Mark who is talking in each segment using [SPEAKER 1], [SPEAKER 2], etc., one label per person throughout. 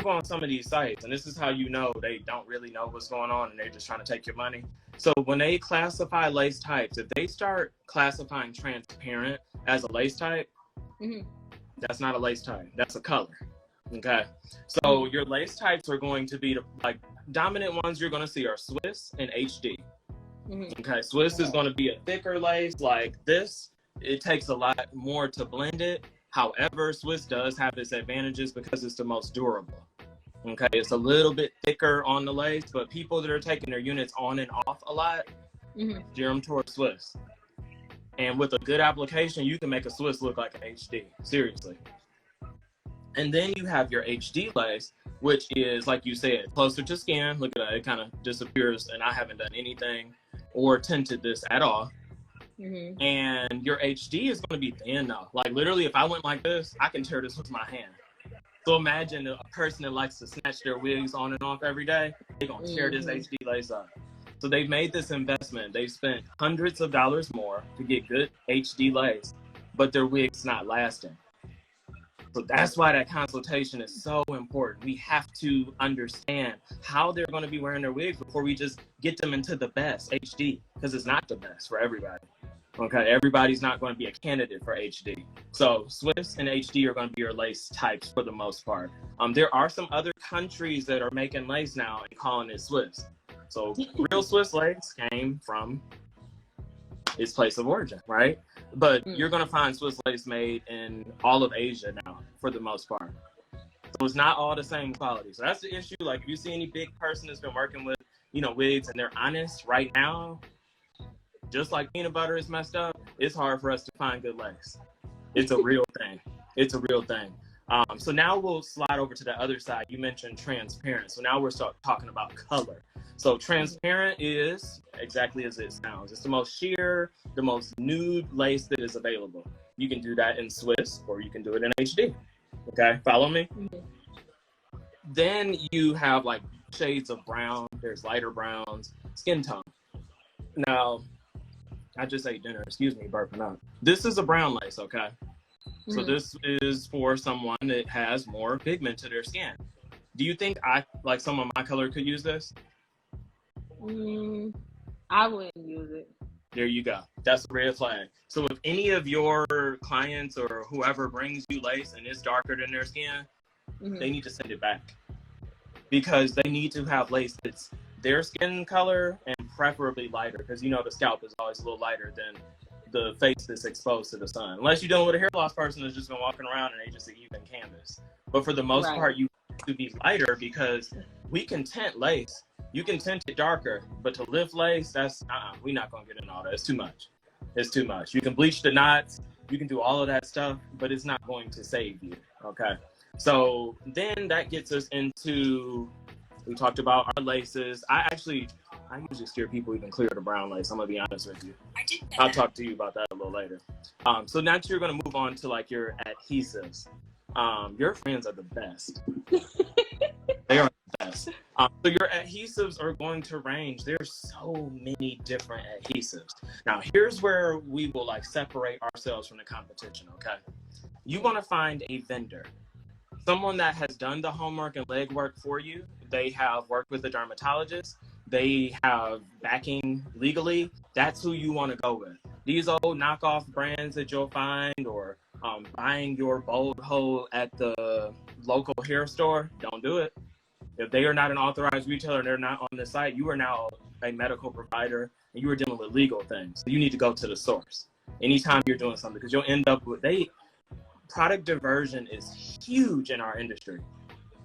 [SPEAKER 1] go on some of these sites, and this is how you know they don't really know what's going on and they're just trying to take your money. So when they classify lace types, if they start classifying transparent as a lace type, that's not a lace type. That's a color. Okay. So your lace types are going to be like dominant ones you're going to see are Swiss and HD. Okay. Swiss is going to be a thicker lace like this. It takes a lot more to blend it. However, Swiss does have its advantages because it's the most durable. Okay, it's a little bit thicker on the lace, but people that are taking their units on and off a lot, steer them towards Swiss. And with a good application, you can make a Swiss look like an HD, seriously. And then you have your HD lace, which is, like you said, closer to skin. Look at that, it kind of disappears, and I haven't done anything or tinted this at all. And your HD is going to be thin though. Like literally, if I went like this, I can tear this with my hand. So imagine a person that likes to snatch their wigs on and off every day. They're going to tear this HD lace up. So they've made this investment. They've spent hundreds of dollars more to get good HD lace, but their wig's not lasting. So that's why that consultation is so important. We have to understand how they're going to be wearing their wigs before we just get them into the best HD, because it's not the best for everybody. Okay, everybody's not going to be a candidate for HD. So Swiss and HD are going to be your lace types for the most part. There are some other countries that are making lace now and calling it Swiss. So real Swiss lace came from its place of origin, right? But you're going to find Swiss lace made in all of Asia now for the most part. So it's not all the same quality. So that's the issue. Like if you see any big person that's been working with, wigs and they're honest right now, just like peanut butter is messed up, it's hard for us to find good lace. It's a real thing. It's a real thing. So now we'll slide over to the other side. You mentioned transparent. So now we're talking about color. So transparent is exactly as it sounds. It's the most sheer, the most nude lace that is available. You can do that in Swiss or you can do it in HD. Okay, follow me? Then you have like shades of brown. There's lighter browns, skin tone. Now, I just ate dinner, excuse me, burping up. This is a brown lace, okay? So this is for someone that has more pigment to their skin. Do you think like someone my color could use this?
[SPEAKER 2] I wouldn't use it.
[SPEAKER 1] There you go. That's a red flag. So if any of your clients or whoever brings you lace and it's darker than their skin, they need to send it back. Because they need to have lace that's their skin color and preferably lighter, because the scalp is always a little lighter than the face that's exposed to the sun. Unless you're dealing with a hair loss person that's just been walking around and they just an even canvas. But for the most part, you have to be lighter because we can tint lace. You can tint it darker, but to lift lace, that's, we're not going to get in all that. It's too much. It's too much. You can bleach the knots. You can do all of that stuff, but it's not going to save you, okay? So then that gets us into, we talked about our laces. I usually steer people even clear to brown lace. I'm going to be honest with you. I'll talk to you about that a little later. So now you're going to move on to like your adhesives. Your friends are the best. They are the best. So your adhesives are going to range. There's so many different adhesives. Now here's where we will like separate ourselves from the competition, okay? You want to find a vendor. Someone that has done the homework and legwork for you. They have worked with a dermatologist. They have backing legally. That's who you want to go with. These old knockoff brands that you'll find or buying your bold hole at the local hair store, don't do it. If they are not an authorized retailer and they're not on the site, you are now a medical provider and you are dealing with legal things. So you need to go to the source anytime you're doing something, because you'll end up with product diversion is huge in our industry.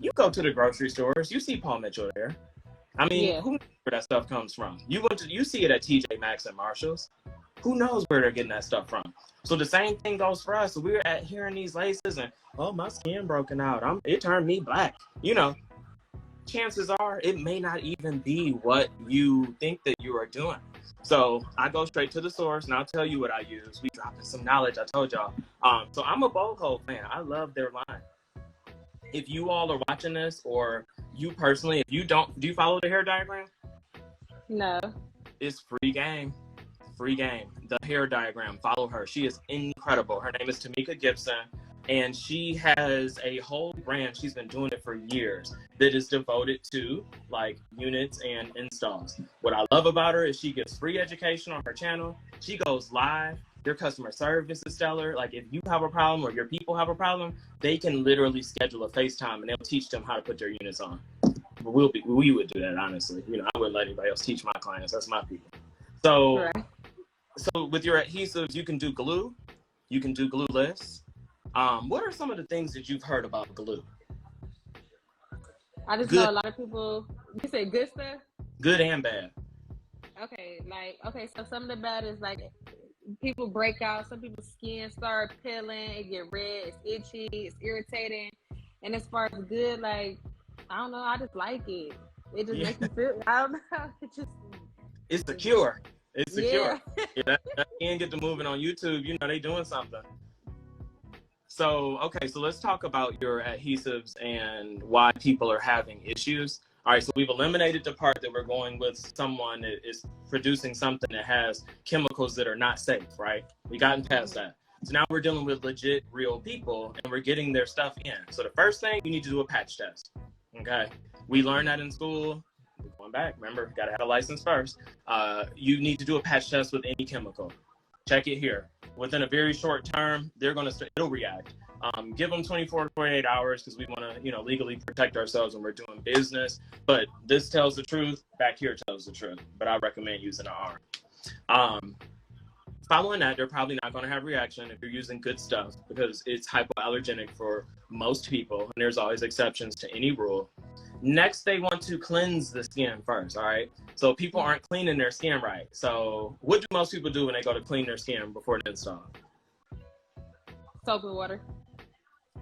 [SPEAKER 1] You go to the grocery stores, you see Paul Mitchell there. I mean, who knows where that stuff comes from? You see it at TJ Maxx and Marshalls. Who knows where they're getting that stuff from? So the same thing goes for us. So we're hearing these laces and, oh, my skin broken out. It turned me black. Chances are it may not even be what you think that you are doing. So I go straight to the source and I'll tell you what I use. We dropping some knowledge, I told y'all. So I'm a bold hole fan. I love their line. If you all are watching this, or you personally, if you don't, do you follow the hair diagram?
[SPEAKER 2] No.
[SPEAKER 1] It's free game. Free game. The hair diagram. Follow her. She is incredible. Her name is Tamika Gibson. And she has a whole brand. She's been doing it for years that is devoted to like units and installs. What I love about her is she gives free education on her channel. She goes live. Their customer service is stellar. Like if you have a problem or your people have a problem, they can literally schedule a FaceTime and they'll teach them how to put their units on. But we would do that, honestly. You know, I wouldn't let anybody else teach my clients. That's my people. So,
[SPEAKER 2] Right.
[SPEAKER 1] so with your adhesives, you can do glue. You can do glueless. What are some of the things that you've heard about glue?
[SPEAKER 2] I just
[SPEAKER 1] Good,
[SPEAKER 2] know a lot of people. You say good stuff.
[SPEAKER 1] good and bad.
[SPEAKER 2] Okay, so some of the bad is like people break out. Some people's skin start peeling. It get red. It's itchy. It's irritating. And as far as good, like I don't know. I just like it. It just
[SPEAKER 1] Yeah,
[SPEAKER 2] makes me feel. I don't know. It just.
[SPEAKER 1] it's secure. It's secure.
[SPEAKER 2] Yeah.
[SPEAKER 1] Yeah, that can get to moving on YouTube. You know, they doing something. So, okay, so let's talk about your adhesives and why people are having issues. All right, so we've eliminated the part that we're going with someone that is producing something that has chemicals that are not safe, right? We gotten past that. So now we're dealing with legit, real people, and we're getting their stuff in. So the first thing, you need to do a patch test, okay? We learned that in school. We're going back, remember, got to have a license first. You need to do a patch test with any chemical. Check it here. Within a very short term, it'll react. Give them 24 to 48 hours because we want to, you know, legally protect ourselves when we're doing business. But this tells the truth. Back here tells the truth. But I recommend using an arm. Following that, they're probably not going to have reaction if you're using good stuff because it's hypoallergenic for most people. And there's always exceptions to any rule. Next, they want to cleanse the skin first, all right? So people aren't cleaning their skin right. So what do most people do when they go to clean their skin before an install?
[SPEAKER 2] Soap and water.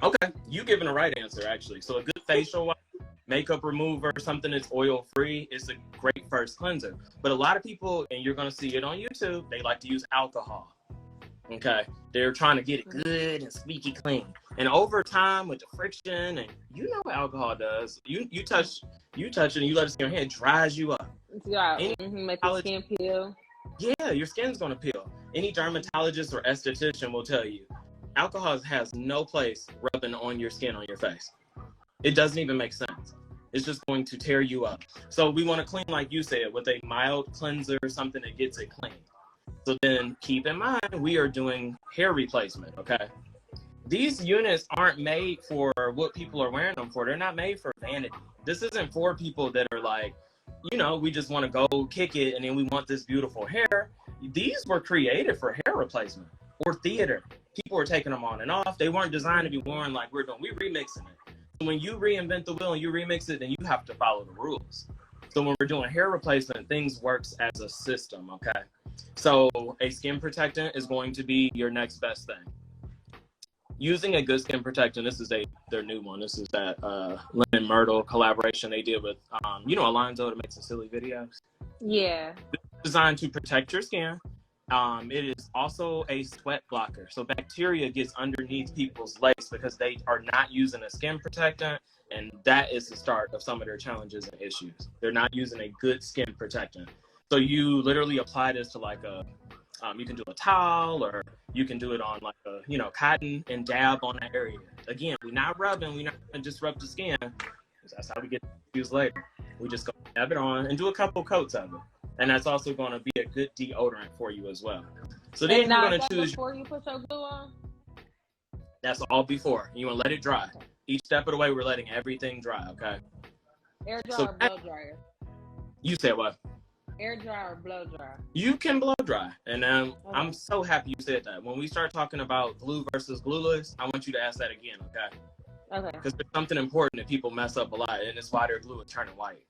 [SPEAKER 1] Okay, you giving the right answer, actually. So a good facial wash, makeup remover, something that's oil-free is a great first cleanser. But a lot of people, and you're going to see it on YouTube, they like to use alcohol. Okay, they're trying to get it good and squeaky clean. And over time with the friction, and you know what alcohol does. You touch it and you let it in your hand, it dries you up.
[SPEAKER 2] Yeah.
[SPEAKER 1] Any
[SPEAKER 2] Make the skin peel.
[SPEAKER 1] Yeah, your skin's gonna peel. Any dermatologist or esthetician will tell you, alcohol has no place rubbing on your skin on your face. It doesn't even make sense. It's just going to tear you up. So we want to clean, like you said, with a mild cleanser, something that gets it clean. So then keep in mind, we are doing hair replacement, okay? These units aren't made for what people are wearing them for. They're not made for vanity. This isn't for people that are like, you know, we just want to go kick it and then we want this beautiful hair. These were created for hair replacement or theater. People were taking them on and off. They weren't designed to be worn like we're doing. We're remixing it. So when you reinvent the wheel and you remix it, then you have to follow the rules. So when we're doing hair replacement, things works as a system, okay? So a skin protectant is going to be your next best thing. Using a good skin protectant, this is their new one. This is that Lemon Myrtle collaboration they did with, you know, Alonzo that makes the silly videos.
[SPEAKER 2] Yeah.
[SPEAKER 1] It's designed to protect your skin. It is also a sweat blocker. So bacteria gets underneath people's lace because they are not using a skin protectant. And that is the start of some of their challenges and issues. They're not using a good skin protectant. So you literally apply this to like you can do a towel or you can do it on like a, you know, cotton and dab on that area. Again, we're not rubbing, we're not gonna just rub the skin. That's how we get used later. We just go dab it on and do a couple coats of it. And that's also gonna be a good deodorant for you as well. So then you're gonna choose.
[SPEAKER 2] Before you put your glue on?
[SPEAKER 1] That's all before. You wanna let it dry. Each step of the way, we're letting everything dry, okay?
[SPEAKER 2] Air dry
[SPEAKER 1] So
[SPEAKER 2] or blow dryer?
[SPEAKER 1] you said what?
[SPEAKER 2] Air dry or blow dry?
[SPEAKER 1] You can blow dry. And I'm so happy you said that. When we start talking about glue versus glueless, I want you to ask that again, okay?
[SPEAKER 2] Okay.
[SPEAKER 1] Because there's something important that people mess up a lot, and it's why their glue is turning white.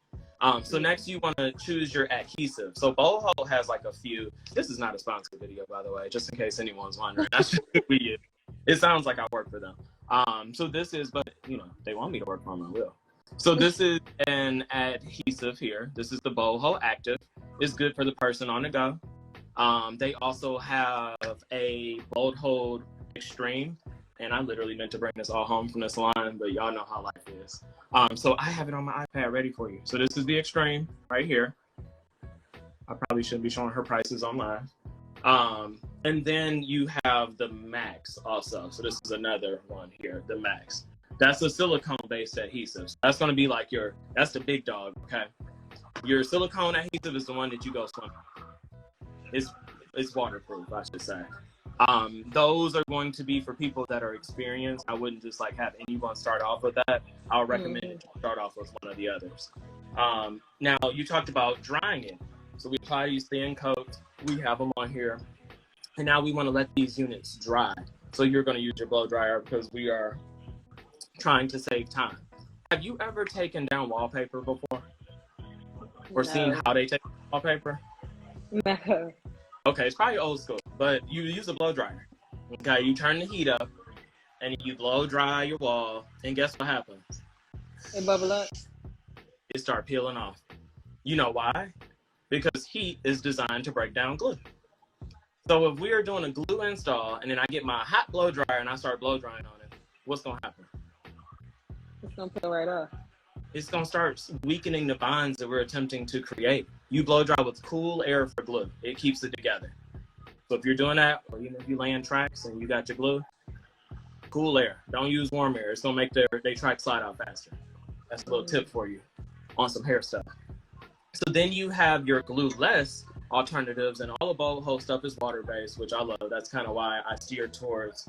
[SPEAKER 1] So next you want to choose your adhesive. So Boho has like a few. This is not a sponsored video, by the way, just in case anyone's wondering. That's just who we use. It sounds like I work for them. So this is, but you know, they want me to work for them, I will. So this is an adhesive here. This is the Boho Active. It's good for the person on the go. They also have a Bold Hold Extreme. And I literally meant to bring this all home from the salon, but y'all know how life is. So I have it on my iPad ready for you. So this is the Extreme right here. I probably shouldn't be showing her prices online. And then you have the Max also. So this is another one here, the Max. That's a silicone-based adhesive. So that's going to be like that's the big dog, okay? Your silicone adhesive is the one that you go swimming. It's waterproof, I should say. Those are going to be for people that are experienced. I wouldn't just like have anyone start off with that. I would recommend that you start off with one of the others. Now, you talked about drying it. So we apply these thin coats. We have them on here. And now we want to let these units dry. So you're going to use your blow dryer because we are trying to save time. Have you ever taken down wallpaper before? Or seen how they take wallpaper?
[SPEAKER 2] No.
[SPEAKER 1] Okay, it's probably old school, but you use a blow dryer. Okay, you turn the heat up and you blow dry your wall, and guess what happens?
[SPEAKER 2] It bubble up.
[SPEAKER 1] It start peeling off. You know why? Because heat is designed to break down glue. So if we are doing a glue install and then I get my hot blow dryer and I start blow drying on it, what's gonna happen?
[SPEAKER 2] It's gonna peel right off.
[SPEAKER 1] It's gonna start weakening the bonds that we're attempting to create. You blow dry with cool air for glue. It keeps it together. So if you're doing that, or even if you laying tracks and you got your glue, cool air. Don't use warm air. It's gonna make they tracks slide out faster. That's a little tip for you on some hair stuff. So then you have your Glueless alternatives, and all the boho stuff is water-based, which I love. That's kind of why I steer towards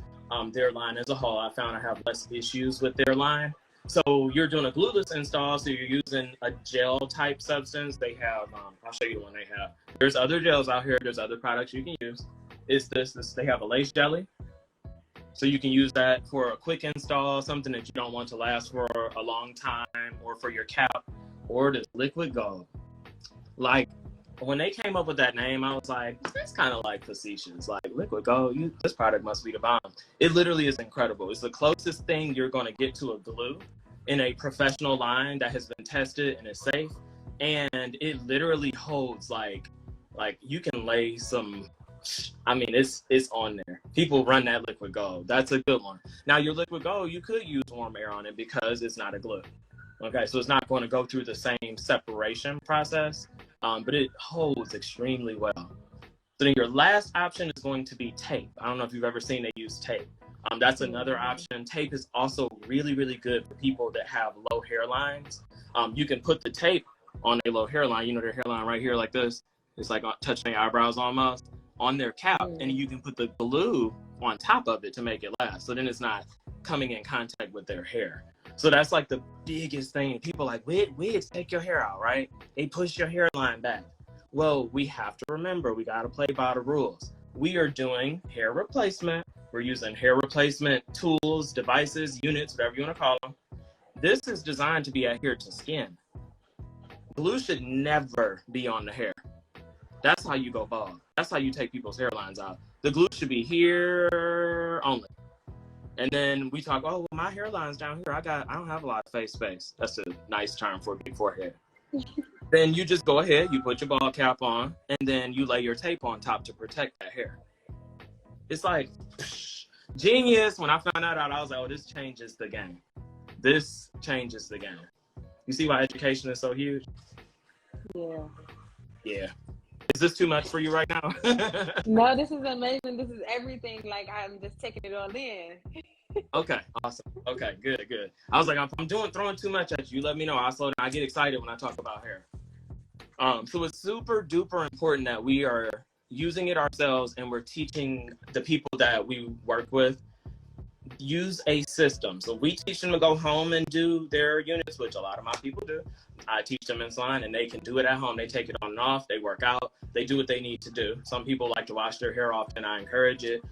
[SPEAKER 1] their line as a whole. I found I have less issues with their line. So you're doing a glueless install, so you're using a gel type substance. They have, I'll show you the one they have. There's other gels out here. There's other products you can use. It's this, they have a lace jelly. So you can use that for a quick install, something that you don't want to last for a long time, or for your cap, or this liquid gold. Like, when they came up with that name, I was like, that's kind of like facetious. Like, liquid gold, this product must be the bomb. It literally is incredible. It's the closest thing you're going to get to a glue in a professional line that has been tested and is safe. And it literally holds like you can lay some, I mean, it's on there. People run that liquid gold. That's a good one. Now, your liquid gold, you could use warm air on it because it's not a glue. Okay, so it's not going to go through the same separation process. But it holds extremely well. So then your last option is going to be tape. I don't know if you've ever seen they use tape. That's another option. Tape is also really, really good for people that have low hairlines. You can put the tape on a low hairline, their hairline right here like this. It's like touching their eyebrows almost, on their cap. And you can put the glue on top of it to make it last. So then it's not coming in contact with their hair. So that's like the biggest thing. People like, wigs take your hair out, right? They push your hairline back. Well, we have to remember, we got to play by the rules. We are doing hair replacement. We're using hair replacement tools, devices, units, whatever you want to call them. This is designed to be adhered to skin. Glue should never be on the hair. That's how you go bald. That's how you take people's hairlines out. The glue should be here only. And then we talk, oh, well, my hairline's down here. I don't have a lot of face space. That's a nice term for a big forehead. Then you just go ahead, you put your bald cap on, and then you lay your tape on top to protect that hair. It's like, genius. When I found that out, I was like, oh, this changes the game. This changes the game. You see why education is so huge?
[SPEAKER 2] Yeah.
[SPEAKER 1] Yeah. Is this too much for you right now?
[SPEAKER 2] No, this is amazing. This is everything. Like, I'm just taking it all in.
[SPEAKER 1] Okay, awesome. Okay, good. I was like, if I'm throwing too much at you, let me know. I'll slow down. I get excited when I talk about hair. So it's super duper important that we are using it ourselves and we're teaching the people that we work with, use a system. So we teach them to go home and do their units, which a lot of my people do. I teach them in salon and they can do it at home. They take it on and off, they work out, they do what they need to do. Some people like to wash their hair off and I encourage it.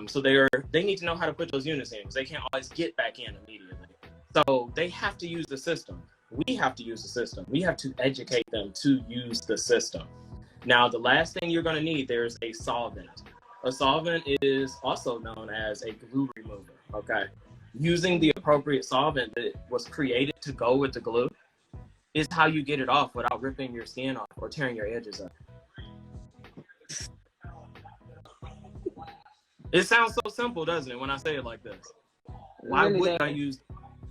[SPEAKER 1] So they need to know how to put those units in because they can't always get back in immediately. So they have to use the system. We have to use the system. We have to educate them to use the system. Now, the last thing you're going to need, there's a solvent. A solvent is also known as a glue remover, okay? Using the appropriate solvent that was created to go with the glue is how you get it off without ripping your skin off or tearing your edges up. It sounds so simple, doesn't it, when I say it like this? Why wouldn't I use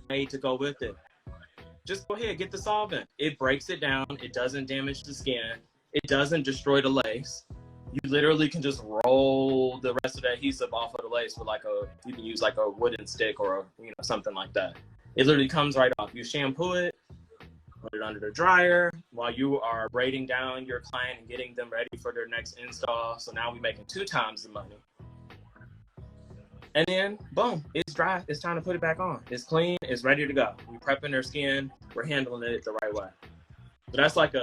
[SPEAKER 1] made to go with it? Just go ahead, get the solvent. It breaks it down. It doesn't damage the skin. It doesn't destroy the lace. You literally can just roll the rest of the adhesive off of the lace with like you can use like a wooden stick or something like that. It literally comes right off. You shampoo it, put it under the dryer while you are braiding down your client and getting them ready for their next install. So now we're making 2 times the money. And then, boom, it's dry. It's time to put it back on. It's clean. It's ready to go. We're prepping their skin. We're handling it the right way. So that's like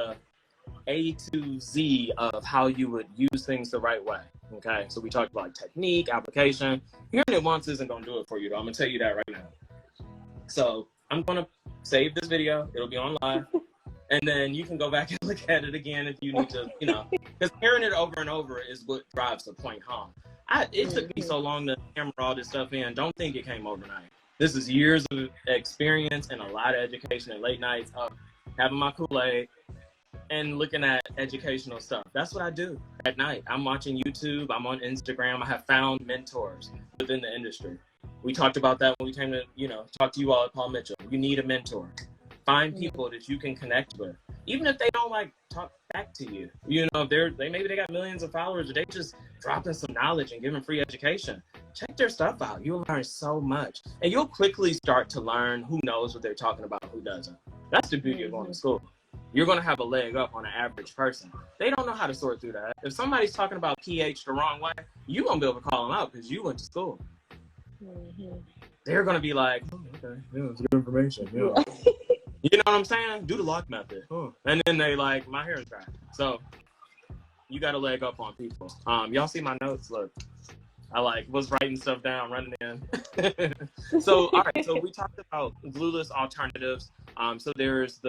[SPEAKER 1] A to Z of how you would use things the right way. Okay, so we talked about technique, application. Hearing it once isn't going to do it for you, though. I'm going to tell you that right now. So I'm going to save this video. It'll be on live. And then you can go back and look at it again if you need to, because hearing it over and over is what drives the point home. It took me so long to hammer all this stuff in. Don't think it came overnight. This is years of experience and a lot of education and late nights of having my Kool-Aid and looking at educational stuff. That's what I do at night. I'm watching YouTube. I'm on Instagram. I have found mentors within the industry. We talked about that when we came to, talk to you all at Paul Mitchell. You need a mentor. Find people that you can connect with. Even if they don't talk back to you, maybe they got millions of followers, or they just dropping some knowledge and giving free education. Check their stuff out. You'll learn so much, and you'll quickly start to learn who knows what they're talking about, who doesn't. That's the beauty of going to school. You're going to have a leg up on an average person. They don't know how to sort through that. If somebody's talking about pH the wrong way, you're going to be able to call them out because you went to school. They're going to be like, oh, okay, yeah, it's good information. Yeah. You know what I'm saying? Do the lock method. And then they my hair is dry. So you got a leg up on people. Y'all see my notes? Look, I was writing stuff down, running in. So, all right. So we talked about glueless alternatives. So there's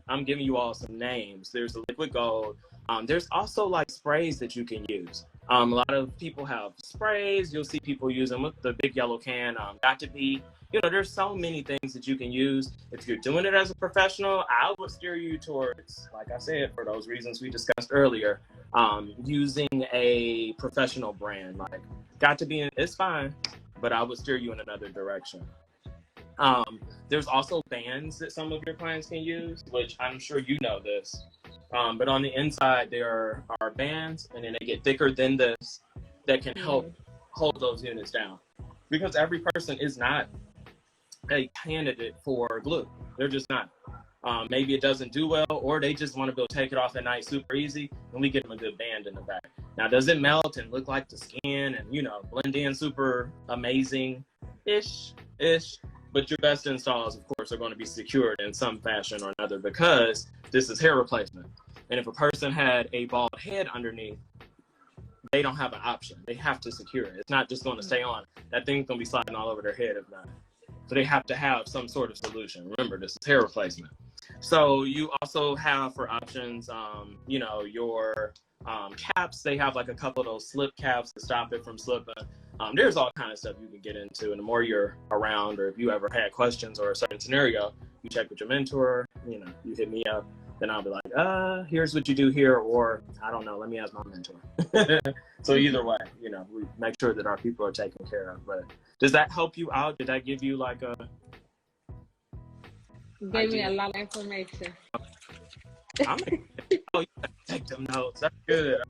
[SPEAKER 1] I'm giving you all some names. There's the liquid gold. There's also sprays that you can use. A lot of people have sprays. You'll see people use them with the big yellow can. Got to be. There's so many things that you can use. If you're doing it as a professional, I would steer you towards, like I said, for those reasons we discussed earlier, using a professional brand. Got to be, it's fine, but I would steer you in another direction. There's also bands that some of your clients can use, which I'm sure you know this. But on the inside, there are bands, and then they get thicker than this that can help hold those units down. Because every person is not a candidate for glue. They're just not. Maybe it doesn't do well, or they just want to be able to take it off at night super easy, and we get them a good band in the back. Now, does it melt and look like the skin and, blend in super amazing-ish? But your best installs, of course, are going to be secured in some fashion or another because this is hair replacement. And if a person had a bald head underneath, they don't have an option. They have to secure it. It's not just going to stay on. That thing's going to be sliding all over their head if not. So they have to have some sort of solution. Remember, this is hair replacement. So you also have for options, your caps. They have a couple of those slip caps to stop it from slipping. There's all kinds of stuff you can get into. And the more you're around, or if you ever had questions or a certain scenario, you check with your mentor, you hit me up. Then I'll be like, here's what you do here, or I don't know, let me ask my mentor. So either way, we make sure that our people are taken care of. But does that help you out? Did that give you
[SPEAKER 2] Gave me a lot of information.
[SPEAKER 1] You take them notes. That's good.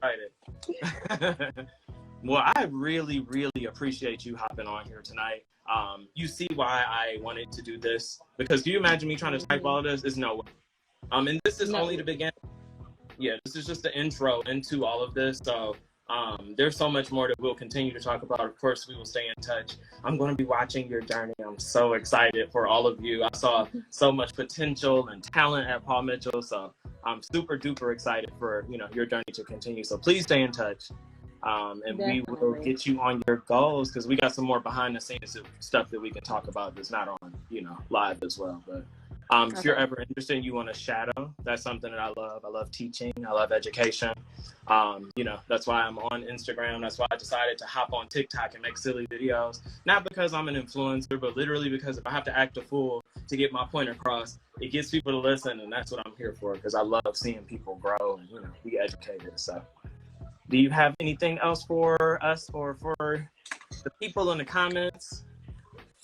[SPEAKER 1] I'm excited. Well, I really, really appreciate you hopping on here tonight. You see why I wanted to do this, because do you imagine me trying to type all of this? It's no way. And this is only the beginning. Yeah, this is just the intro into all of this. So there's so much more that we'll continue to talk about. Of course, we will stay in touch. I'm going to be watching your journey. I'm so excited for all of you. I saw so much potential and talent at Paul Mitchell. So I'm super duper excited for, your journey to continue. So please stay in touch. And Definitely. We will get you on your goals, because we got some more behind the scenes stuff that we can talk about that's not on, live as well. But if you're ever interested and you want to shadow, that's something that I love. I love teaching. I love education. That's why I'm on Instagram. That's why I decided to hop on TikTok and make silly videos. Not because I'm an influencer, but literally because if I have to act a fool to get my point across, it gets people to listen. And that's what I'm here for, because I love seeing people grow and, be educated. So do you have anything else for us or for the people in the comments?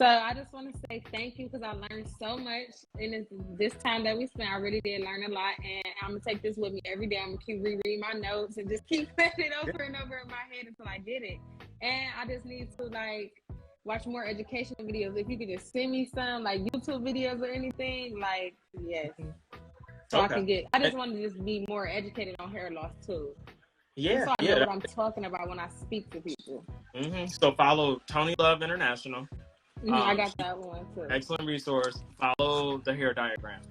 [SPEAKER 2] So I just want to say thank you because I learned so much in this time that we spent. I really did learn a lot, and I'm gonna take this with me every day. I'm gonna keep rereading my notes and just keep playing it over and over in my head until I get it. And I just need to like watch more educational videos. If you could just send me some like YouTube videos or anything, like yes, so I
[SPEAKER 1] Okay.
[SPEAKER 2] can get. I just want to just be more educated on hair loss too. Just
[SPEAKER 1] Yeah,
[SPEAKER 2] so I know
[SPEAKER 1] yeah.
[SPEAKER 2] what I'm talking about when I speak to people.
[SPEAKER 1] So follow Tony Love International.
[SPEAKER 2] I got
[SPEAKER 1] She's
[SPEAKER 2] that one too.
[SPEAKER 1] an excellent resource. Follow the hair diagram.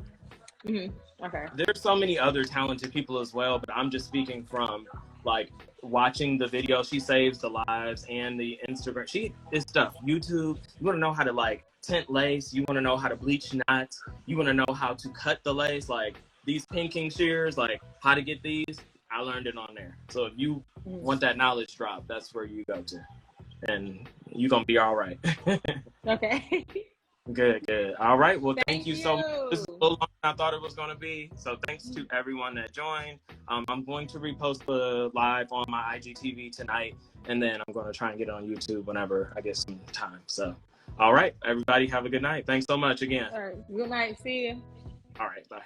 [SPEAKER 2] Okay.
[SPEAKER 1] There's so many other talented people as well, but I'm just speaking from like watching the video. She saves the lives and the Instagram. She is stuff. YouTube. You want to know how to like tint lace. You want to know how to bleach knots. You want to know how to cut the lace. Like these pinking shears. Like how to get these. I learned it on there. So if you want that knowledge drop, that's where you go to, and you're gonna be all right.
[SPEAKER 2] Okay.
[SPEAKER 1] Good, good. All right. Well, thank
[SPEAKER 2] Thank
[SPEAKER 1] you so much. This is
[SPEAKER 2] you.
[SPEAKER 1] a little longer than I thought it was going to be. So thanks to everyone that joined. I'm going to repost the live on my IGTV tonight, and then I'm going to try and get it on YouTube whenever I get some time. So, all right, everybody, have a good night. Thanks so much again.
[SPEAKER 2] All right. Good night. See you.
[SPEAKER 1] All right, bye.